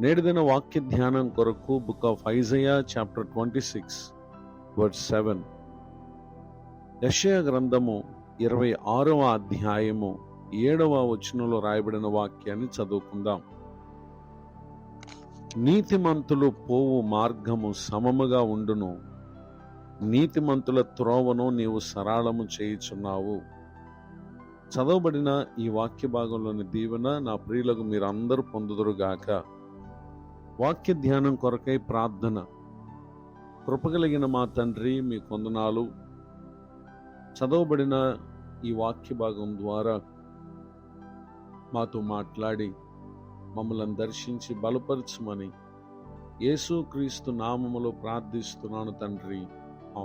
నేటి దిన వాక్య ధ్యానం కొరకు book of Isaiah chapter 26 verse 7. యెషయా గ్రంథము 26వ అధ్యాయము 7వ వచనంలో రాయబడిన వాక్యాన్ని చదువుకుందాం. నీతిమంతులు పోవు మార్గము సమముగా ఉండును, నీతిమంతుల త్రోవను నీవు సరళము చేయుచున్నావు. చదవబడిన ఈ వాక్య భాగంలోని దీవెన నా ప్రియులకు మీరందరూ పొందుదురుగాక. వాక్య ధ్యానం కొరకై ప్రార్థన. కృపగలిగిన మా తండ్రి, మీ కొందనాలు. చదవబడిన ఈ వాక్య భాగం ద్వారా మాతో మాట్లాడి మమ్మల్ని దర్శించి బలపరచమని యేసుక్రీస్తు నామములో ప్రార్థిస్తున్నాను తండ్రి,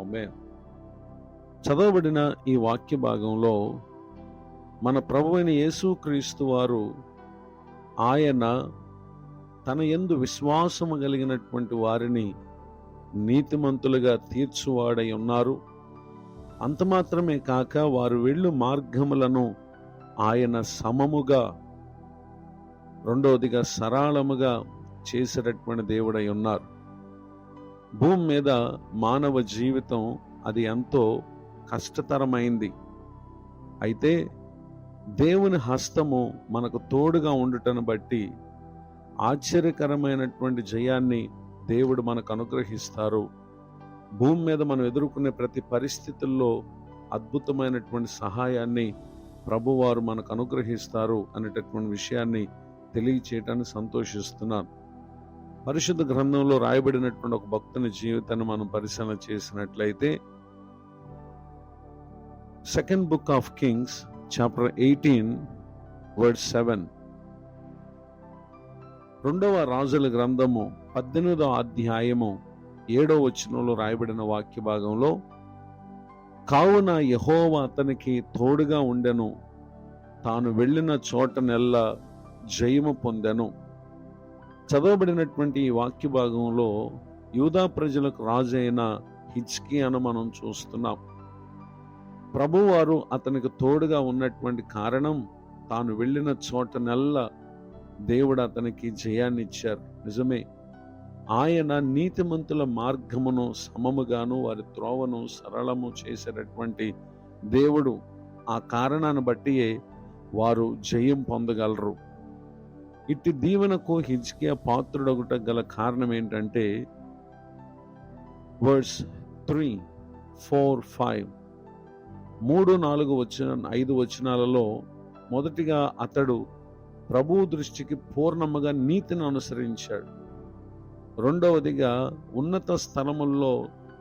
ఆమేన్. చదవబడిన ఈ వాక్య భాగంలో మన ప్రభువైన యేసుక్రీస్తు వారు ఆయన తన యందు విశ్వాసము కలిగినటువంటి వారిని నీతిమంతులుగా తీర్చువాడై ఉన్నారు. అంత మాత్రమే కాక వారు వెళ్ళు మార్గములను ఆయన సమముగా, రెండవదిగా సరళముగా చేసేటటువంటి దేవుడై ఉన్నారు. భూమి మీద మానవ జీవితం అది ఎంతో కష్టతరమైంది. అయితే దేవుని హస్తము మనకు తోడుగా ఉండుటను బట్టి ఆశ్చర్యకరమైనటువంటి జయాన్ని దేవుడు మనకు అనుగ్రహిస్తారు. భూమి మీద మనం ఎదుర్కొనే ప్రతి పరిస్థితుల్లో అద్భుతమైనటువంటి సహాయాన్ని ప్రభువారు మనకు అనుగ్రహిస్తారు అనేటటువంటి విషయాన్ని తెలియచేయటానికి సంతోషిస్తున్నాను. పరిశుద్ధ గ్రంథంలో రాయబడినటువంటి ఒక భక్తుని జీవితాన్ని మనం పరిశీలన చేసినట్లయితే second book of Kings chapter 18 verse 7. రెండవ రాజుల గ్రంథము 18వ అధ్యాయము 7వ వచనంలో రాయబడిన వాక్య భాగంలో, కావున యెహోవా అతనికి తోడుగా ఉండెను, తాను వెళ్ళిన చోటనెల్లా జయము పొందెను. చదవబడినటువంటి ఈ వాక్య భాగంలో యూదా ప్రజలకు రాజు అయిన హిజ్కియాను మనం చూస్తున్నాం. ప్రభువారు అతనికి తోడుగా ఉన్నటువంటి కారణం, తాను వెళ్ళిన చోటనెల్లా దేవుడు అతనికి జయాన్ని ఇచ్చారు. నిజమే, ఆయన నీతిమంతుల మార్గమును సమముగాను వారి త్రోవను సరళము చేసేటటువంటి దేవుడు. ఆ కారణాన్ని బట్టియే వారు జయం పొందగలరు. ఇట్టి దీవెనకు హిజ్కియా పాత్రుడొకట గల కారణం ఏంటంటే వర్స్ 3, 4, 5 3, 4, 5 వచనాలలో మొదటిగా అతడు ప్రభువు దృష్టికి పూర్ణముగా నీతిని అనుసరించాడు. రెండవదిగా ఉన్నత స్థలముల్లో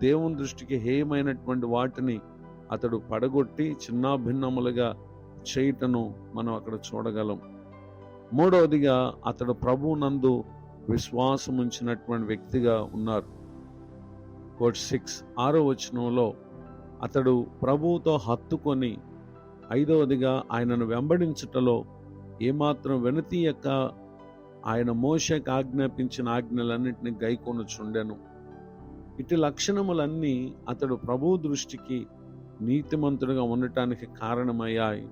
దేవుని దృష్టికి హేయమైనటువంటి వాటిని అతడు పడగొట్టి చిన్నాభిన్నములుగా చేయటను మనం అక్కడ చూడగలం. మూడవదిగా అతడు ప్రభువు నందు విశ్వాసం ఉంచినటువంటి వ్యక్తిగా ఉన్నారు. వర్స్ 6, 6వ వచనంలో అతడు ప్రభువుతో హత్తుకొని, ఐదవదిగా ఆయనను వెంబడించుటలో ఏమాత్రం వెనుతీయక ఆయన మోషేకు ఆజ్ఞాపించిన ఆజ్ఞలన్నింటినీ గైకొనుచుండెను. ఇటు లక్షణములన్నీ అతడు ప్రభువు దృష్టికి నీతిమంతుడిగా ఉండటానికి కారణమయ్యాయి.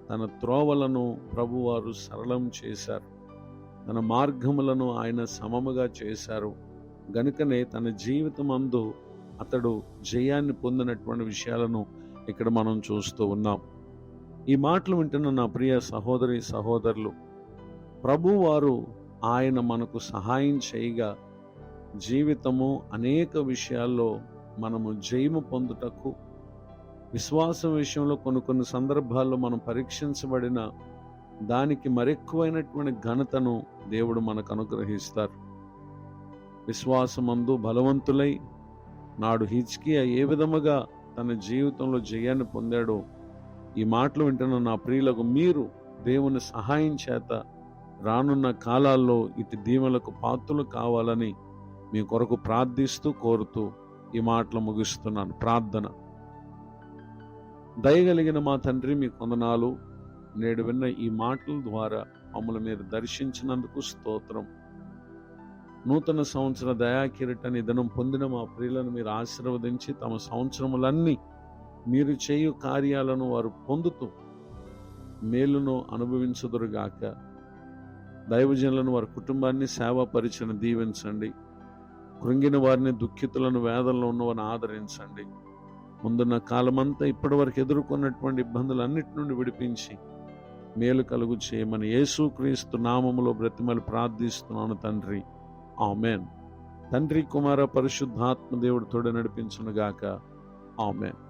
తన త్రోవలను ప్రభువారు సరళం చేశారు, తన మార్గములను ఆయన సమముగా చేశారు. గనుకనే తన జీవితమందు అతడు జయాన్ని పొందినటువంటి విషయాలను ఇక్కడ మనం చూస్తూ ఉన్నాం. ఈ మాటలు వింటున్న నా ప్రియ సహోదరి సహోదరులు, ప్రభువారు ఆయన మనకు సహాయం చేయగా జీవితము అనేక విషయాల్లో మనము జయము పొందుటకు, విశ్వాసం విషయంలో కొన్ని సందర్భాల్లో మనం పరీక్షించబడిన దానికి మరెక్కువైనటువంటి ఘనతను దేవుడు మనకు అనుగ్రహిస్తారు. విశ్వాసమందు బలవంతులై నాడు హిజ్కియా ఏ విధముగా తన జీవితంలో జయాన్ని పొందాడో, ఈ మాటలు వింటున్న నా ప్రియులకు మీరు దేవుని సహాయం చేత రానున్న కాలాల్లో ఇటు దీవెనలకు పాత్రలు కావాలని మీ కొరకు ప్రార్థిస్తూ కోరుతూ ఈ మాటలు ముగిస్తున్నాను. ప్రార్థన. దయగలిగిన మా తండ్రి, మీ కొందనాలు. నేడు విన్న ఈ మాటల ద్వారా మమ్మల్ని మీరు దర్శించినందుకు స్తోత్రం. నూతన సంవత్సర దయాకిరీటాన్ని దినం పొందిన మా ప్రియులను మీరు ఆశీర్వదించి తమ సంవత్సరములన్నీ మీరు చేయు కార్యాలను వారు పొందుతూ మేలును అనుభవించుదురుగాక. దైవజనులను, వారి కుటుంబాన్ని, సేవా పరిచయను దీవించండి. కృంగిన వారిని, దుఃఖితులను, వేదనలో ఉన్నవారిని ఆదరించండి. ముందున్న కాలమంతా ఇప్పటి వరకు ఎదుర్కొన్నటువంటి ఇబ్బందులన్నిటి నుండి విడిపించి మేలు కలుగు చేయమని యేసుక్రీస్తు నామములో బ్రతిమలు ప్రార్థిస్తున్నాను తండ్రి. ఆమెన్. తండ్రి, కుమార, పరిశుద్ధాత్మ దేవుడు తోడు నడిపించునుగాక. ఆమెన్.